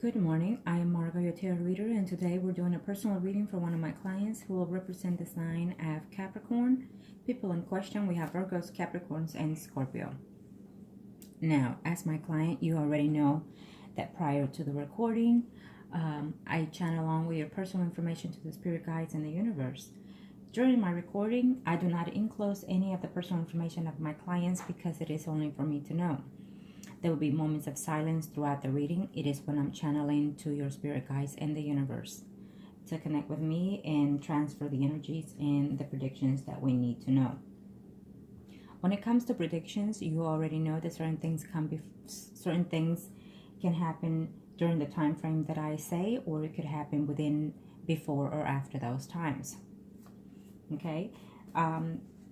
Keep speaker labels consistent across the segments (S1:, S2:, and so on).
S1: Good morning, I am Margourtarotreader, and today we're doing a personal reading for one of my clients who will represent the sign of Capricorn. People in question, we have Virgos, Capricorns, and Scorpio. Now, as my client, you already know that prior to the recording, I channel along with your personal information to the spirit guides and the universe. During my recording, I do not enclose any of the personal information of my clients because it is only for me to know. There will be moments of silence throughout the reading. It is when I'm channeling to your spirit guides and the universe to connect with me and transfer the energies and the predictions that we need to know. When it comes to predictions, you already know that certain things can happen during the time frame that I say, or it could happen within, before, or after those times. Okay,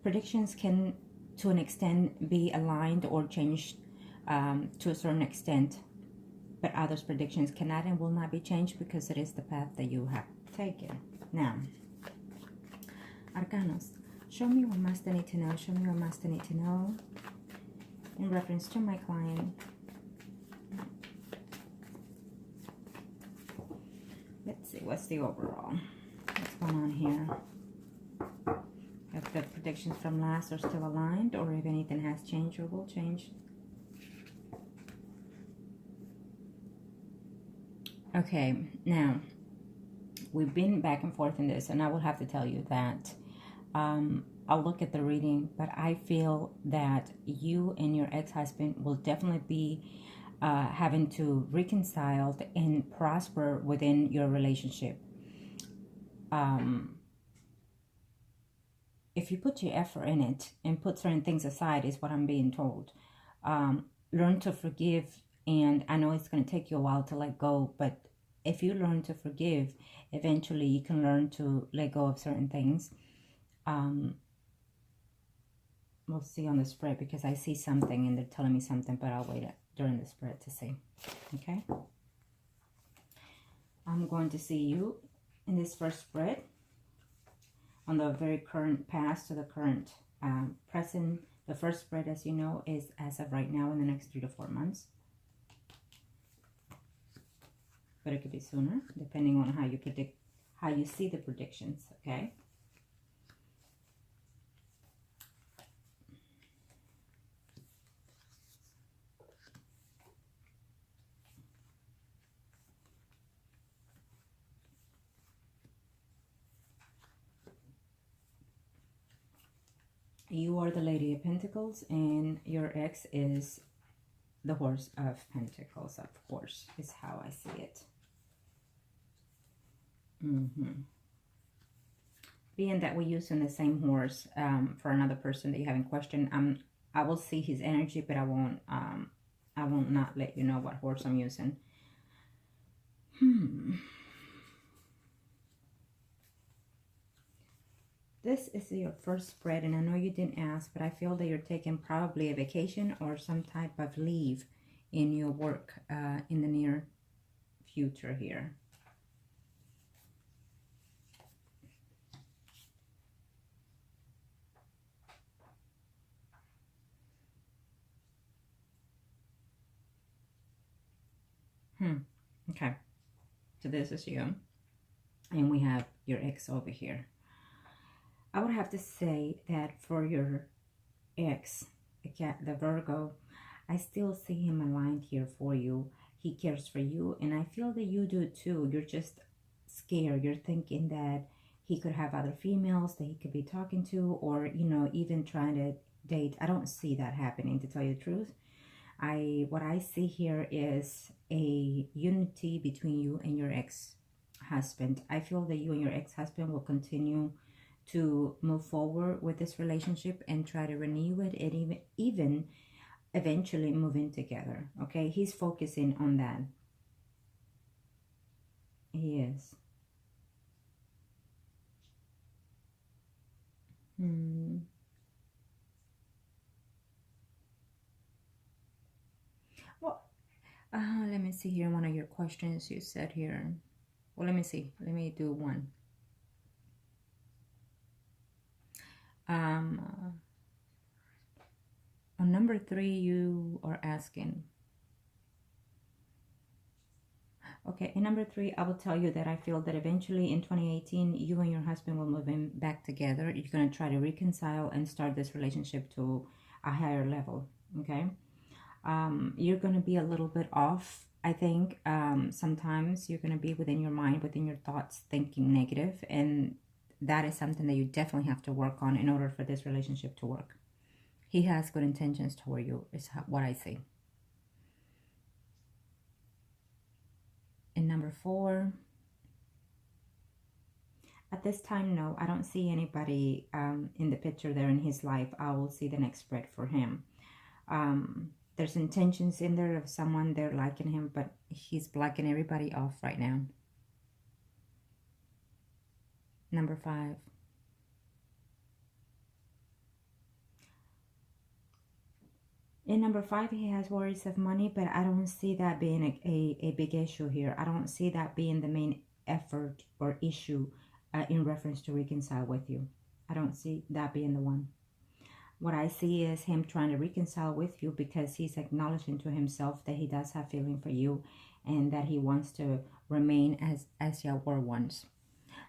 S1: predictions can, to an extent, be aligned or changed to a certain extent, but others' predictions cannot and will not be changed because it is the path that you have taken. Now, Arcanos, show me what must I need to know. Show me what must I need to know in reference to my client. Let's see, what's the overall? What's going on here? If the predictions from last are still aligned, or if anything has changed or will change. Okay, now, we've been back and forth in this, and I will have to tell you that I'll look at the reading, but I feel that you and your ex-husband will definitely be having to reconcile and prosper within your relationship. If you put your effort in it and put certain things aside, is what I'm being told. Learn to forgive. And I know it's going to take you a while to let go, but if you learn to forgive, eventually you can learn to let go of certain things. We'll see on the spread, because I see something and they're telling me something, but I'll wait during the spread to see. Okay? I'm going to see you in this first spread on the very current past to the current present. The first spread, as you know, is as of right now in the next 3 to 4 months. But it could be sooner, depending on how you see the predictions, okay? You are the Lady of Pentacles, and your ex is the Horse of Pentacles, of course, is how I see it. Being that we're using the same horse for another person that you have in question, I will see his energy, but I won't not let you know what horse I'm using. This is your first spread, and I know you didn't ask, but I feel that you're taking probably a vacation or some type of leave in your work in the near future here. Okay, so this is you, and we have your ex over here. I would have to say that for your ex, the Virgo, I still see him aligned here for you. He cares for you, and I feel that you do too. You're just scared. You're thinking that he could have other females that he could be talking to, or, you know, even trying to date. I don't see that happening, to tell you the truth. What I see here is a unity between you and your ex-husband. I feel that you and your ex-husband will continue to move forward with this relationship and try to renew it, and even eventually move in together. Okay, he's focusing on that. He is. Well, let me see here. One of your questions you said here. Well, let me see. Let me do one. On number 3, you are asking, Okay, and number 3, I will tell you that I feel that eventually in 2018, you and your husband will move in back together. You're going to try to reconcile and start this relationship to a higher level, okay? You're going to be a little bit off, I think. Sometimes you're going to be within your mind, within your thoughts, thinking negative, and that is something that you definitely have to work on in order for this relationship to work. He has good intentions toward you, is what I see. And number 4, at this time, no, I don't see anybody in the picture there in his life. I will see the next spread for him. There's intentions in there of someone there liking him, but he's blocking everybody off right now. Number 5. In number 5, he has worries of money, but I don't see that being a big issue here. I don't see that being the main effort or issue in reference to reconcile with you. I don't see that being the one. What I see is him trying to reconcile with you because he's acknowledging to himself that he does have feeling for you and that he wants to remain as you were once.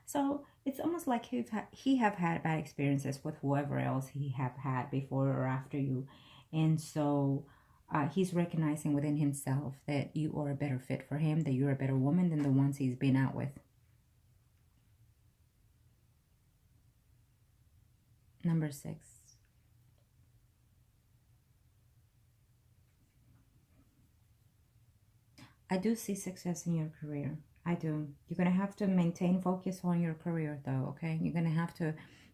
S1: So it's almost like he have had bad experiences with whoever else he have had before or after you. And so he's recognizing within himself that you are a better fit for him, that you're a better woman than the ones he's been out with. Number 6. I do see success in your career. I do. You're going to have to maintain focus on your career though, okay? You're going to have to,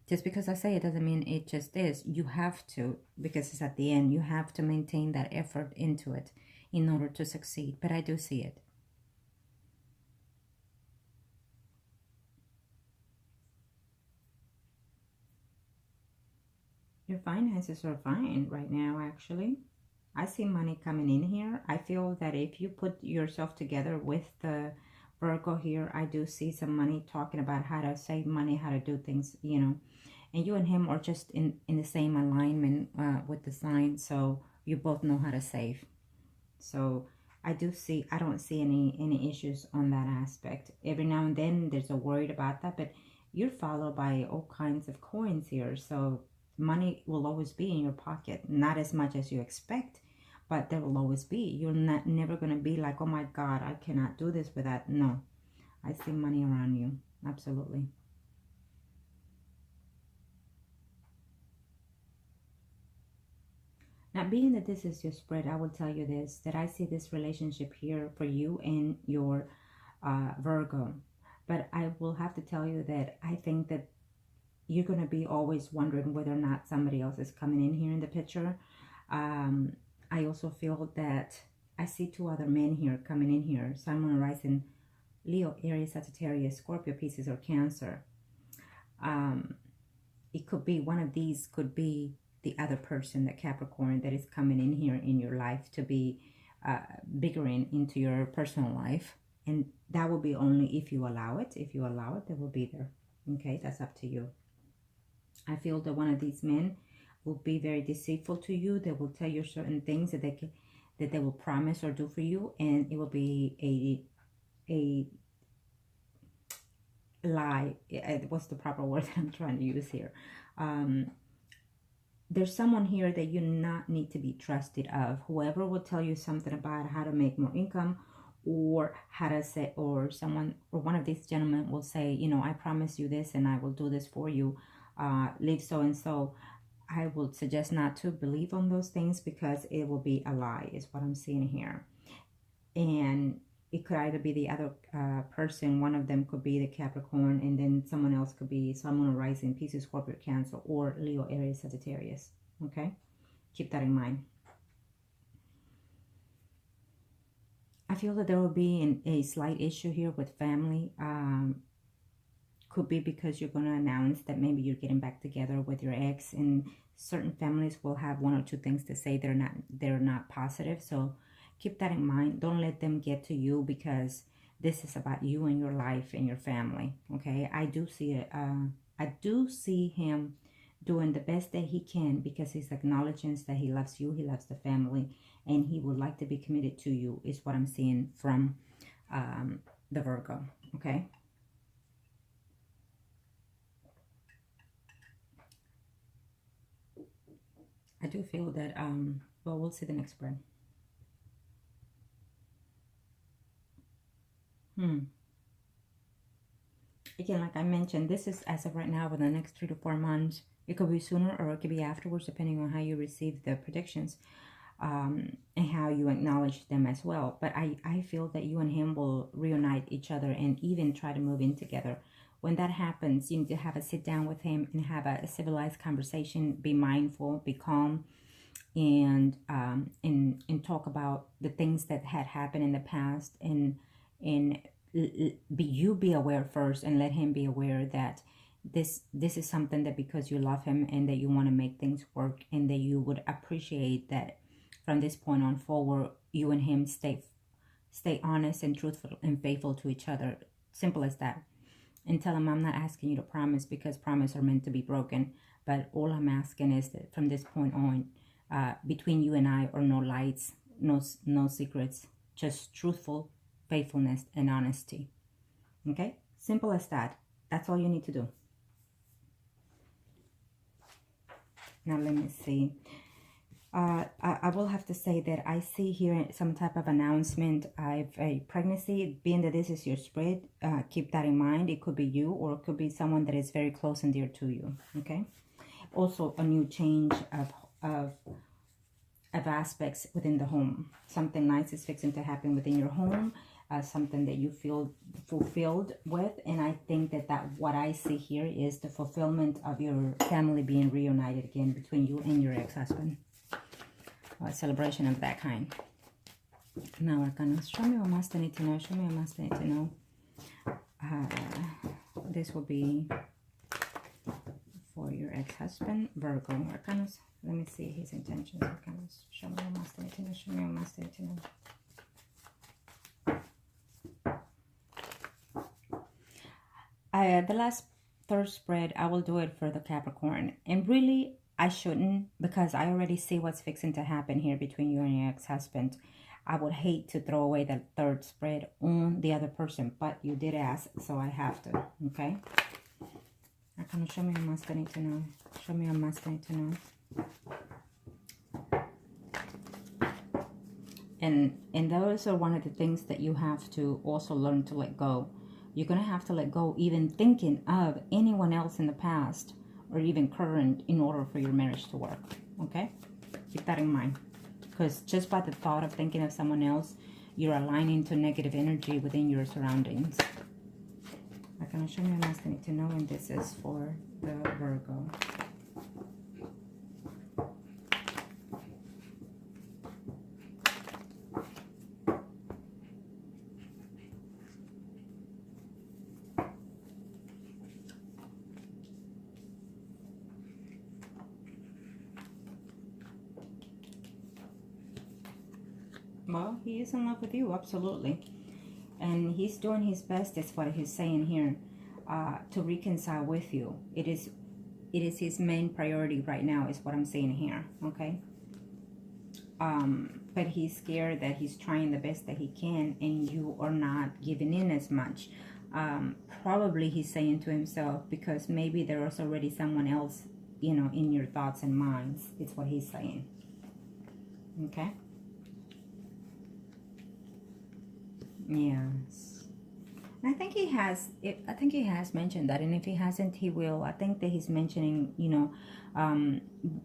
S1: just because I say it doesn't mean it just is. You have to, because it's at the end, you have to maintain that effort into it in order to succeed. But I do see it. Your finances are fine right now, actually. I see money coming in here. I feel that if you put yourself together with the Virgo here, I do see some money talking about how to save money, how to do things, you know. And you and him are just in the same alignment with the sign, so you both know how to save. So I don't see any issues on that aspect. Every now and then there's a worry about that, but you're followed by all kinds of coins here. So money will always be in your pocket, not as much as you expect, but there will always be. You're never going to be like, oh my God, I cannot do this without. No, I see money around you. Absolutely. Now, being that this is your spread, I will tell you this, that I see this relationship here for you and your Virgo. But I will have to tell you that I think that you're going to be always wondering whether or not somebody else is coming in here in the picture. I also feel that I see 2 other men here coming in here. Sun, Moon, Rising, Leo, Aries, Sagittarius, Scorpio, Pisces, or Cancer. It could be one of these, could be the other person, the Capricorn, that is coming in here in your life to be biggering into your personal life. And that will be only if you allow it. If you allow it, they will be there. Okay, that's up to you. I feel that one of these men will be very deceitful to you. They will tell you certain things that they will promise or do for you, and it will be a lie. What's the proper word that I'm trying to use here? There's someone here that you not need to be trusted of. Whoever will tell you something about how to make more income, or how to say, or someone, or one of these gentlemen will say, you know, I promise you this and I will do this for you. Leave so and so. I would suggest not to believe on those things because it will be a lie, is what I'm seeing here. And it could either be the other person, one of them could be the Capricorn, and then someone else could be Sun, Moon, Rising, Pisces, Scorpio, Cancer, or Leo, Aries, Sagittarius. Okay? Keep that in mind. I feel that there will be a slight issue here with family. Could be because you're going to announce that maybe you're getting back together with your ex, and certain families will have 1 or 2 things to say they're not positive. So keep that in mind. Don't let them get to you, because this is about you and your life and your family. Okay, I do see it. I do see him doing the best that he can, because he's acknowledging that he loves you, he loves the family, and he would like to be committed to you, is what I'm seeing from the Virgo, okay? I do feel that, well, we'll see the next spread. Again, like I mentioned, this is as of right now for the next 3 to 4 months. It could be sooner or it could be afterwards, depending on how you receive the predictions, and how you acknowledge them as well. But I feel that you and him will reunite each other and even try to move in together. When that happens, you need to have a sit down with him and have a civilized conversation. Be mindful, be calm, and talk about the things that had happened in the past, and be aware first, and let him be aware that this is something that, because you love him and that you want to make things work, and that you would appreciate that from this point on forward, you and him stay honest and truthful and faithful to each other. Simple as that. And tell him, I'm not asking you to promise, because promises are meant to be broken, but all I'm asking is that from this point on, between you and I are no lights, no secrets, just truthful faithfulness and honesty. Okay? Simple as that. That's all you need to do. Now let me see. I will have to say that I see here some type of announcement of a pregnancy. Being that this is your spread, keep that in mind. It could be you, or it could be someone that is very close and dear to you. Okay? Also, a new change of aspects within the home. Something nice is fixing to happen within your home. Something that you feel fulfilled with. And I think that what I see here is the fulfillment of your family being reunited again between you and your ex-husband. A celebration of that kind. Now, Arcana, show me what must I need to know. Show me what must I need to know. This will be for your ex-husband, Virgo. Arcanas, let me see his intentions. Arcanas, show me what must I need to know. Show me what must I need to know. The last third spread, I will do it for the Capricorn. And really, I shouldn't, because I already see what's fixing to happen here between you and your ex-husband. I would hate to throw away the third spread on the other person, but you did ask, so I have to, okay? Arcana, show me what must I need to know. Show me what must I need to know. And those are one of the things that you have to also learn to let go. You're going to have to let go even thinking of anyone else in the past or even current in order for your marriage to work. Okay? Keep that in mind. Because just by the thought of thinking of someone else, you're aligning to negative energy within your surroundings. I'm going to show you what else I need to know, and this is for the Virgo. Well, he is in love with you, absolutely. And he's doing his best, is what he's saying here, to reconcile with you. It is his main priority right now, is what I'm saying here, okay? But he's scared that he's trying the best that he can, and you are not giving in as much. Probably he's saying to himself, because maybe there is already someone else, you know, in your thoughts and minds. It's what he's saying, okay? Yes, and I think he has. I think he has mentioned that, and if he hasn't, he will. I think that he's mentioning, you know,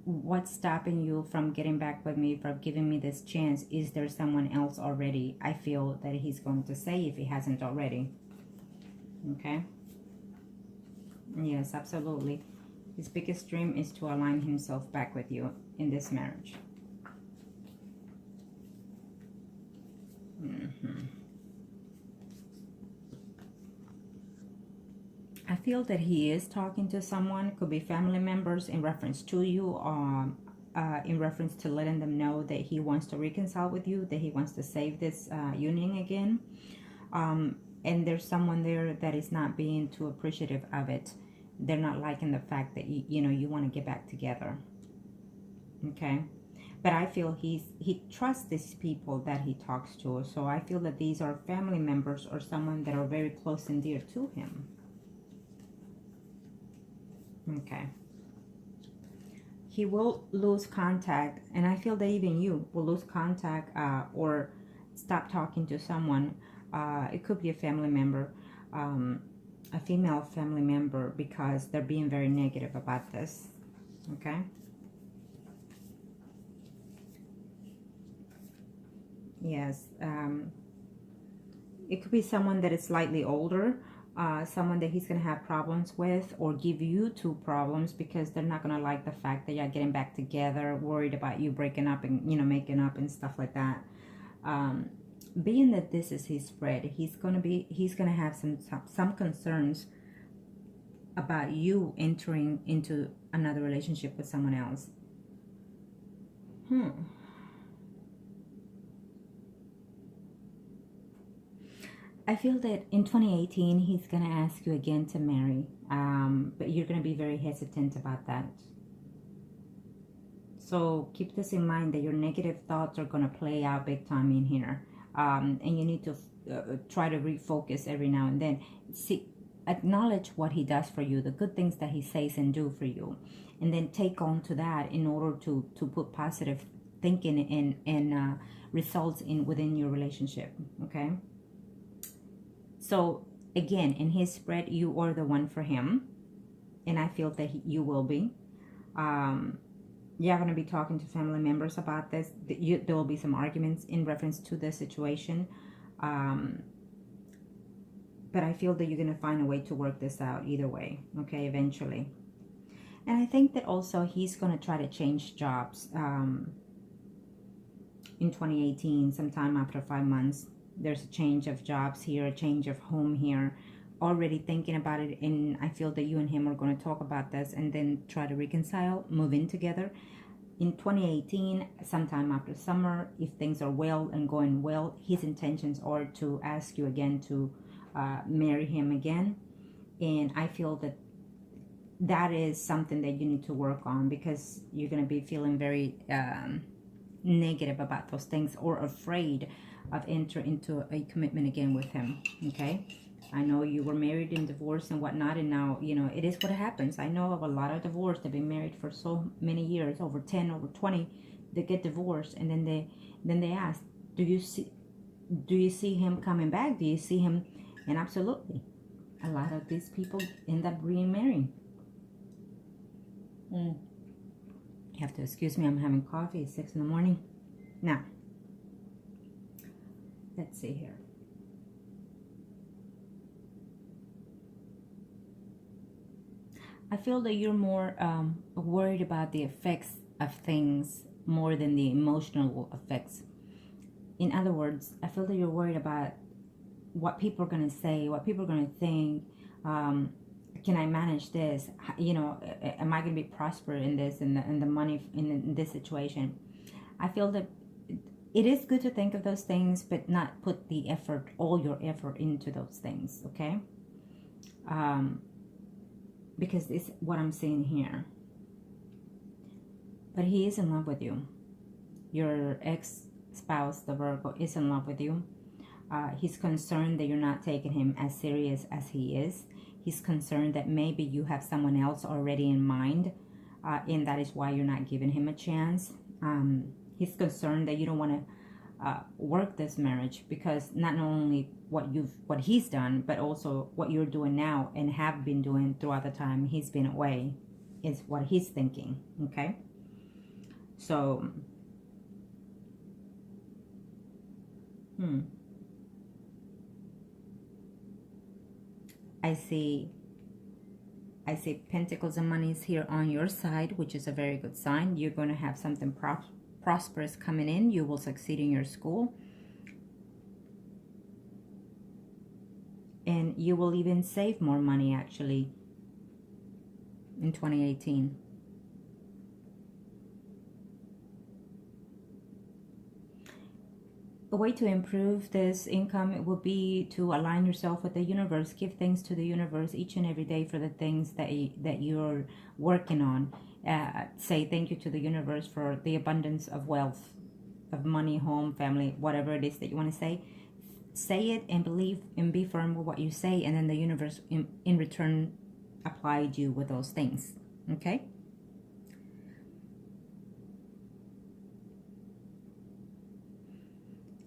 S1: what's stopping you from getting back with me, from giving me this chance? Is there someone else already? I feel that he's going to say, if he hasn't already. Okay. Yes, absolutely. His biggest dream is to align himself back with you in this marriage. I feel that he is talking to someone, could be family members, in reference to you, in reference to letting them know that he wants to reconcile with you, that he wants to save this union again. And there's someone there that is not being too appreciative of it. They're not liking the fact that you know, you want to get back together. Okay? But I feel he trusts these people that he talks to. So I feel that these are family members or someone that are very close and dear to him. Okay. He will lose contact, and I feel that even you will lose contact or stop talking to someone. It could be a family member, a female family member, because they're being very negative about this. Okay. Yes. It could be someone that is slightly older, someone that he's going to have problems with, or give you two problems because they're not going to like the fact that you're getting back together, worried about you breaking up and, you know, making up and stuff like that. Being that this is his spread, he's going to have some concerns about you entering into another relationship with someone else. I feel that in 2018, he's going to ask you again to marry, but you're going to be very hesitant about that. So keep this in mind, that your negative thoughts are going to play out big time in here. And you need to try to refocus every now and then. Acknowledge what he does for you, the good things that he says and do for you. And then take on to that in order to put positive thinking and results within your relationship, okay? So again, in his spread, you are the one for him, and I feel that you will be. You're going to be talking to family members about this. There will be some arguments in reference to the situation, but I feel that you're going to find a way to work this out either way, okay, eventually. And I think that also he's going to try to change jobs in 2018, sometime after 5 months. There's a change of jobs here, a change of home here. Already thinking about it, and I feel that you and him are going to talk about this and then try to reconcile, move in together. In 2018, sometime after summer, if things are well and going well, his intentions are to ask you again to marry him again. And I feel that that is something that you need to work on, because you're going to be feeling very negative about those things, or afraid of entering into a commitment again with him, okay? I know you were married and divorced and whatnot, and now, you know, it is what happens. I know of a lot of divorce. They've been married for so many years, over 10, over 20. They get divorced, and then they ask, do you see him coming back? Do you see him? And absolutely, a lot of these people end up remarrying. You have to excuse me, I'm having coffee. It's 6 in the morning. Now, let's see here. I feel that you're more worried about the effects of things more than the emotional effects. In other words, I feel that you're worried about what people are going to say, what people are going to think. Can I manage this? You know, am I going to be prosperous in this, and the money in this situation? I feel that it is good to think of those things, but not put the effort, all your effort, into those things, okay? Because it's what I'm seeing here. But he is in love with you. Your ex-spouse, the Virgo, is in love with you. He's concerned that you're not taking him as serious as he is. He's concerned that maybe you have someone else already in mind, and that is why you're not giving him a chance. He's concerned that you don't want to work this marriage, because not only what he's done, but also what you're doing now and have been doing throughout the time he's been away is what he's thinking, okay? So, I see Pentacles and Monies here on your side, which is a very good sign. You're going to have something prosperous coming in. You will succeed in your school. And you will even save more money, actually, in 2018. A way to improve this income will be to align yourself with the universe. Give thanks to the universe each and every day for the things that you're working on. say thank you to the universe for the abundance of wealth, of money, home, family, whatever it is that you want to say it and believe and be firm with what you say, and then the universe in return applied you with those things. Okay.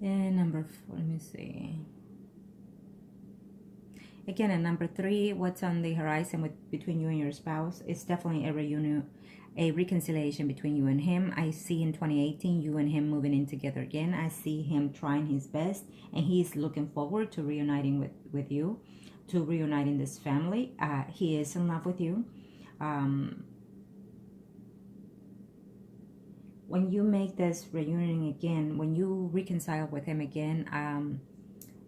S1: And number 4, let me see. Again, at number 3, what's on the horizon between you and your spouse? It's definitely a reunion, a reconciliation between you and him. I see in 2018 you and him moving in together again. I see him trying his best, and he's looking forward to reuniting with you, to reuniting this family. He is in love with you. When you make this reunion again, when you reconcile with him again,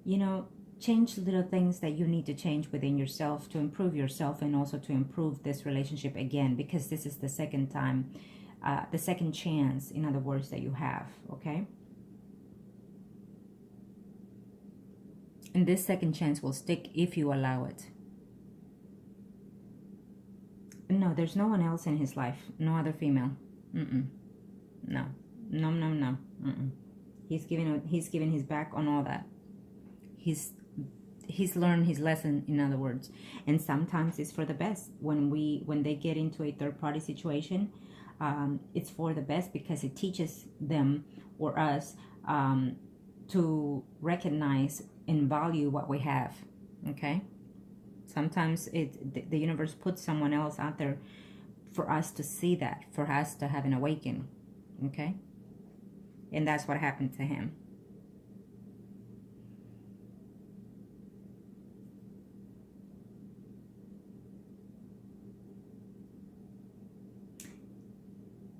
S1: you know, change little things that you need to change within yourself to improve yourself, and also to improve this relationship again, because this is the second time, the second chance, in other words, that you have. Okay. And this second chance will stick if you allow it. No, there's no one else in his life. No other female. No. He's giving his back on all that. He's learned his lesson, in other words. And sometimes it's for the best. When they get into a third-party situation, it's for the best, because it teaches them or us to recognize and value what we have. Okay. Sometimes the universe puts someone else out there for us to see that, for us to have an awakening. Okay. And that's what happened to him.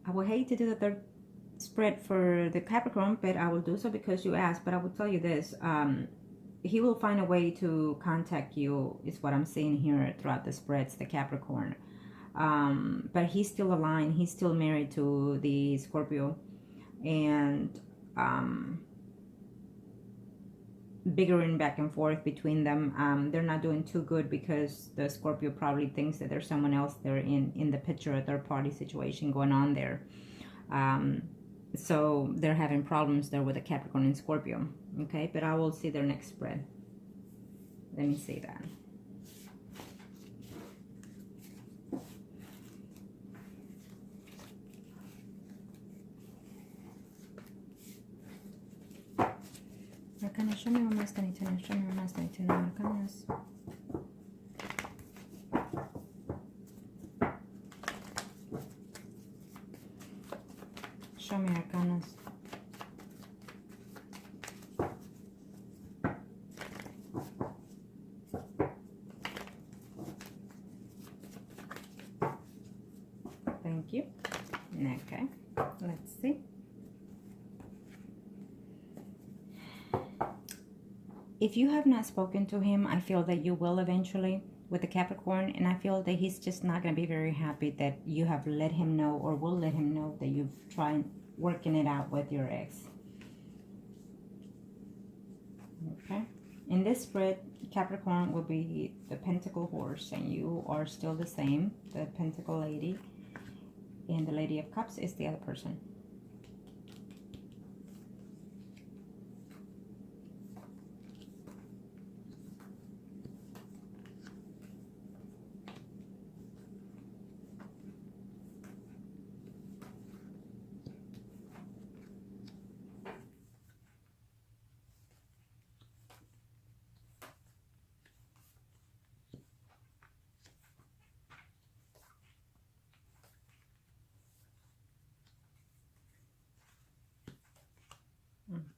S1: I would hate to do the third spread for the Capricorn, but I will do so because you asked. But I will tell you this. He will find a way to contact you, is what I'm seeing here throughout the spreads, the Capricorn. But he's still aligned. He's still married to the Scorpio. And bickering back and forth between them. They're not doing too good, because the Scorpio probably thinks that there's someone else there in the picture, a third-party situation going on there. So they're having problems there with the Capricorn and Scorpio. Okay, but I will see their next spread. Let me see that. Arcanas, show me one más, Tanitana. Show me one más, Tanitana. Arcanas. Show me Arcanas. Thank you. Okay, let's see. If you have not spoken to him, I feel that you will eventually with the Capricorn, and I feel that he's just not going to be very happy that you have let him know, or will let him know, that you've tried working it out with your ex. Okay. In this spread, Capricorn will be the Pentacle horse, and you are still the same, the Pentacle lady, and the Lady of Cups is the other person.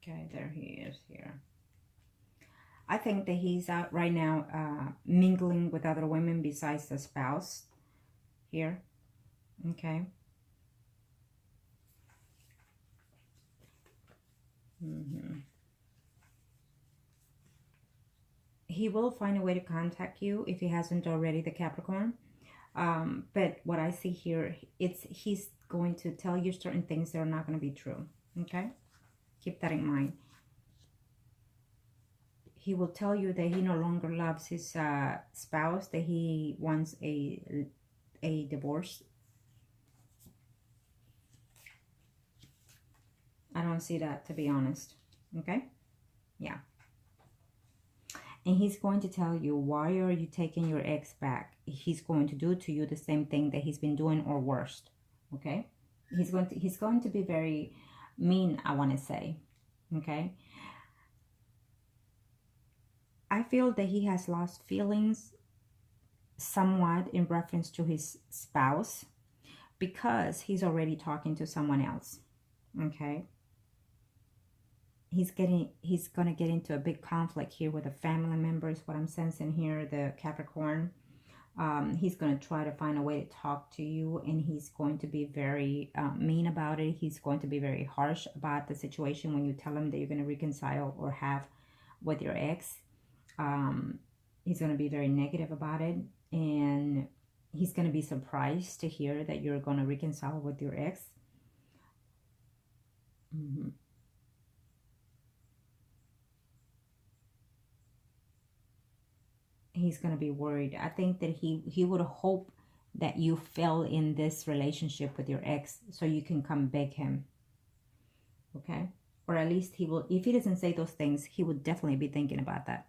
S1: Okay, there he is here. I think that he's out right now mingling with other women besides the spouse here. Okay. He will find a way to contact you if he hasn't already, the Capricorn. But what I see here, he's going to tell you certain things that are not going to be true. Okay? Keep that in mind. He will tell you that he no longer loves his spouse, that he wants a divorce. I don't see that, to be honest. Okay? Yeah. And he's going to tell you, why are you taking your ex back? He's going to do to you the same thing that he's been doing, or worse. Okay? He's going to be very mean, I want to say. Okay? I feel that he has lost feelings somewhat in reference to his spouse, because he's already talking to someone else. Okay? He's gonna get into a big conflict here with a family member, is what I'm sensing here, the Capricorn. He's going to try to find a way to talk to you, and he's going to be very mean about it. He's going to be very harsh about the situation when you tell him that you're going to reconcile or have with your ex. He's going to be very negative about it, and he's going to be surprised to hear that you're going to reconcile with your ex. He's going to be worried. I think that he would hope that you fell in this relationship with your ex so you can come beg him. Okay? Or at least he will, if he doesn't say those things, he would definitely be thinking about that.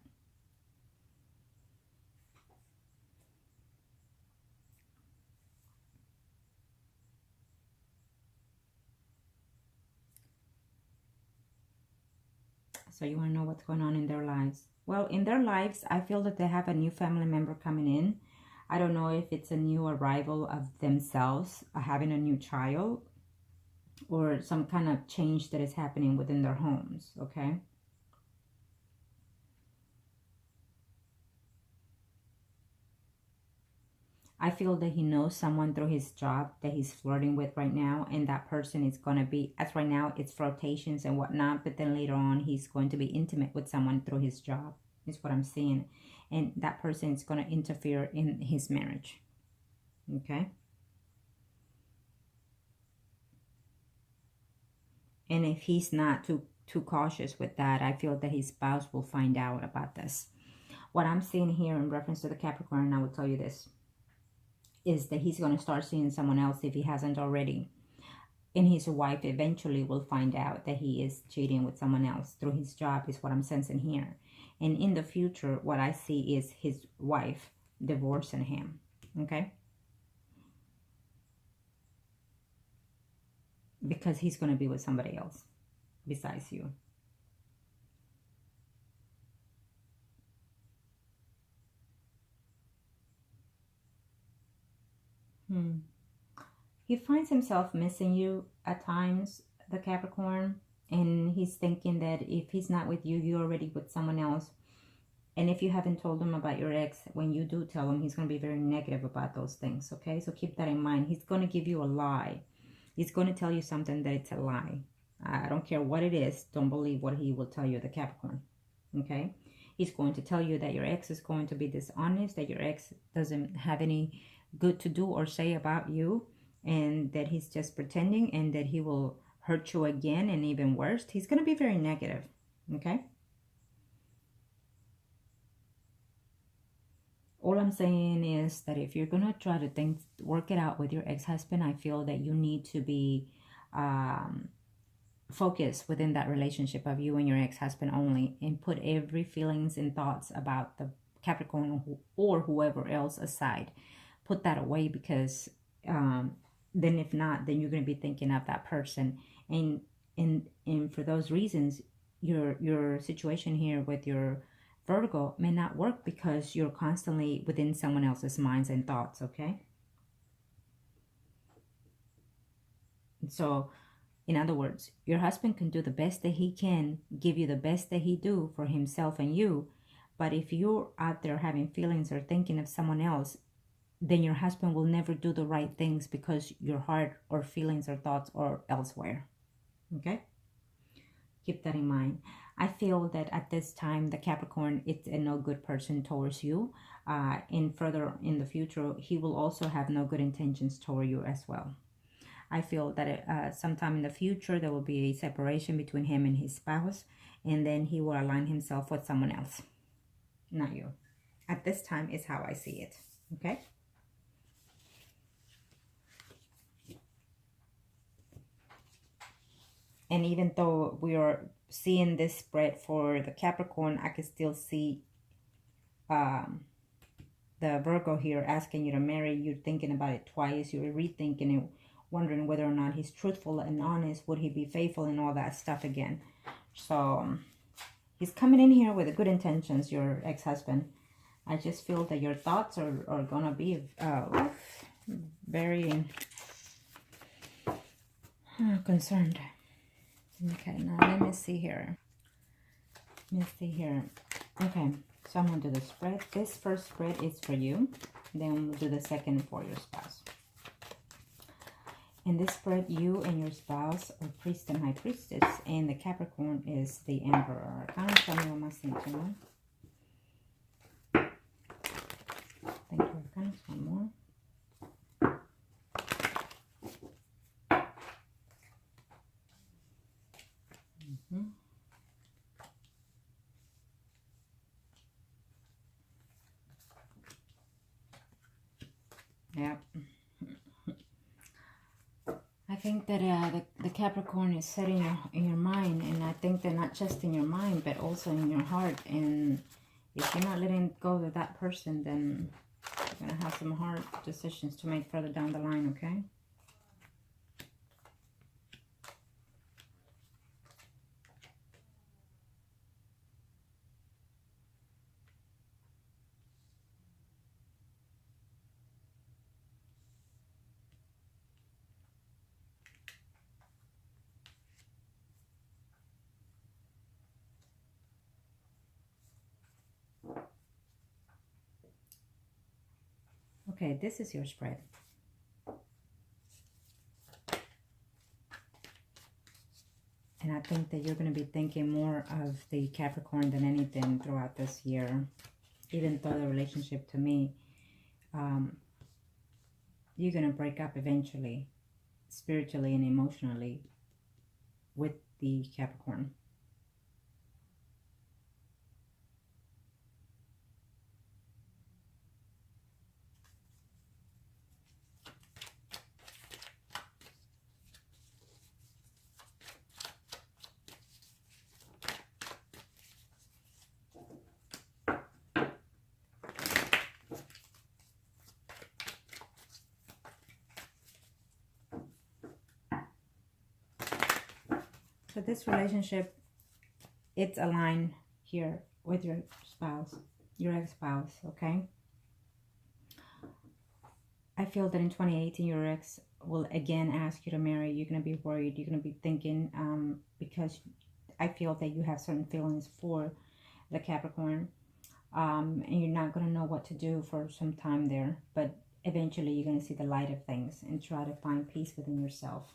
S1: So you want to know what's going on in their lives. Well, in their lives, I feel that they have a new family member coming in. I don't know if it's a new arrival of themselves, having a new child, or some kind of change that is happening within their homes, okay? I feel that he knows someone through his job that he's flirting with right now, and that person is going to be, as right now, it's flirtations and whatnot, but then later on, he's going to be intimate with someone through his job, is what I'm seeing. And that person is going to interfere in his marriage, okay? And if he's not too cautious with that, I feel that his spouse will find out about this. What I'm seeing here in reference to the Capricorn, I will tell you this, is that he's going to start seeing someone else if he hasn't already. And his wife eventually will find out that he is cheating with someone else through his job, is what I'm sensing here. And in the future, what I see is his wife divorcing him, okay? Because he's going to be with somebody else besides you. He finds himself missing you at times, the Capricorn, and he's thinking that if he's not with you, you're already with someone else. And if you haven't told him about your ex, when you do tell him, he's going to be very negative about those things, okay? So keep that in mind. He's going to give you a lie. He's going to tell you something that it's a lie. I don't care what it is. Don't believe what he will tell you, the Capricorn, okay? He's going to tell you that your ex is going to be dishonest, that your ex doesn't have any good to do or say about you, and that he's just pretending, and that he will hurt you again, and even worse. He's going to be very negative, okay? All I'm saying is that if you're going to try to work it out with your ex-husband, I feel that you need to be focused within that relationship of you and your ex-husband only, and put every feelings and thoughts about the Capricorn or whoever else aside. Put that away, because then if not, then you're going to be thinking of that person. And for those reasons, your situation here with your Virgo may not work, because you're constantly within someone else's minds and thoughts, okay? So, in other words, your husband can do the best that he can, give you the best that he do for himself and you, but if you're out there having feelings or thinking of someone else, then your husband will never do the right things, because your heart or feelings or thoughts are elsewhere, okay? Keep that in mind. I feel that at this time, the Capricorn, it's a no good person towards you. And further in the future, he will also have no good intentions toward you as well. I feel that sometime in the future, there will be a separation between him and his spouse, and then he will align himself with someone else, not you. At this time is how I see it, okay? And even though we are seeing this spread for the Capricorn, I can still see the Virgo here asking you to marry. You're thinking about it twice. You're rethinking it, wondering whether or not he's truthful and honest. Would he be faithful and all that stuff again? So he's coming in here with good intentions, your ex-husband. I just feel that your thoughts are going to be very concerned. Okay, now let me see here. Okay, so I'm going to do the spread. This first spread is for you. Then we'll do the second for your spouse. In this spread, you and your spouse are priest and high priestess. And the Capricorn is the emperor. Kind of tell me what my symptom. Thank you. Kind of one more. Yep. I think that the Capricorn is set in your mind, and I think that not just in your mind, but also in your heart. And if you're not letting go of that person, then you're going to have some hard decisions to make further down the line, okay? Okay, this is your spread. And I think that you're going to be thinking more of the Capricorn than anything throughout this year. Even though the relationship, to me, you're going to break up eventually, spiritually and emotionally, with the Capricorn. So this relationship, it's aligned here with your spouse, your ex-spouse, okay? I feel that in 2018, your ex will again ask you to marry. You're going to be worried. You're going to be thinking, because I feel that you have certain feelings for the Capricorn. And you're not going to know what to do for some time there. But eventually, you're going to see the light of things and try to find peace within yourself.